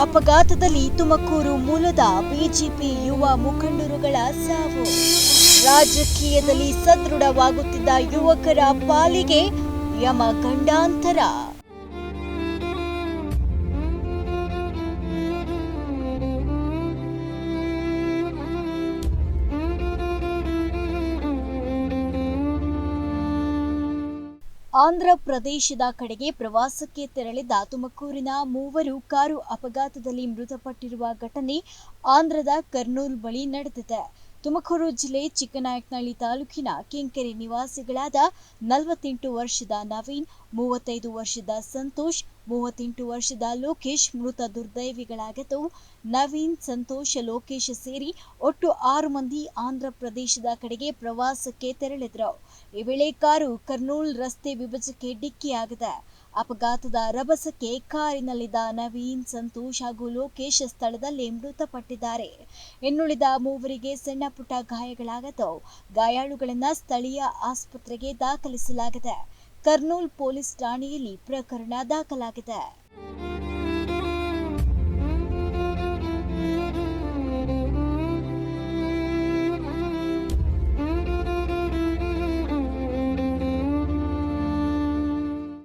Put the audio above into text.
ಅಪಘಾತದಲ್ಲಿ ತುಮಕೂರು ಮೂಲದ ಬಿಜೆಪಿ ಯುವ ಮುಖಂಡರುಗಳ ಸಾವು. ರಾಜಕೀಯದಲ್ಲಿ ಸದೃಢವಾಗುತ್ತಿದ್ದ ಯುವಕರ ಪಾಲಿಗೆ ಯಮಗಂಡಾಂತರ. ಆಂಧ್ರ ಪ್ರದೇಶದ ಕಡೆಗೆ ಪ್ರವಾಸಕ್ಕೆ ತೆರಳಿದ್ದ ತುಮಕೂರಿನ ಮೂವರು ಕಾರು ಅಪಘಾತದಲ್ಲಿ ಮೃತಪಟ್ಟಿರುವ ಘಟನೆ ಆಂಧ್ರದ ಕರ್ನೂಲ್ ಬಳಿ ನಡೆದಿದೆ. ತುಮಕೂರು ಜಿಲ್ಲೆ ಚಿಕ್ಕನಾಯಕನಹಳ್ಳಿ ತಾಲೂಕಿನ ಕೆಂಕೆರೆ ನಿವಾಸಿಗಳಾದ 48 ವರ್ಷದ ನವೀನ್, 35 ವರ್ಷದ ಸಂತೋಷ್, 38 ವರ್ಷದ ಲೋಕೇಶ್ ಮೃತ ದುರ್ದೈವಿಗಳಾಗಿದ್ದು, ನವೀನ್, ಸಂತೋಷ್, ಲೋಕೇಶ್ ಸೇರಿ ಒಟ್ಟು 6 ಮಂದಿ ಆಂಧ್ರ ಪ್ರದೇಶದ ಕಡೆಗೆ ಪ್ರವಾಸಕ್ಕೆ ತೆರಳಿದ್ರು. ಈ ವೇಳೆ ಕಾರು ಕರ್ನೂಲ್ ರಸ್ತೆ ವಿಭಜಕ್ಕೆ ಡಿಕ್ಕಿಯಾಗಿದೆ. ಅಪಘಾತದ ರಭಸಕ್ಕೆ ಕಾರಿನಲ್ಲಿದ್ದ ನವೀನ್, ಸಂತೋಷ್ ಹಾಗೂ ಲೋಕೇಶ್ ಸ್ಥಳದಲ್ಲೇ ಮೃತಪಟ್ಟಿದ್ದಾರೆ. ಇನ್ನುಳಿದ ಮೂವರಿಗೆ ಸಣ್ಣ ಪುಟ್ಟ ಗಾಯಗಳಾಗಿದ್ದು, ಗಾಯಾಳುಗಳನ್ನು ಸ್ಥಳೀಯ ಆಸ್ಪತ್ರೆಗೆ ದಾಖಲಿಸಲಾಗಿದೆ. ಕರ್ನೂಲ್ ಪೊಲೀಸ್ ಠಾಣೆಯಲ್ಲಿ ಪ್ರಕರಣ ದಾಖಲಾಗಿದೆ.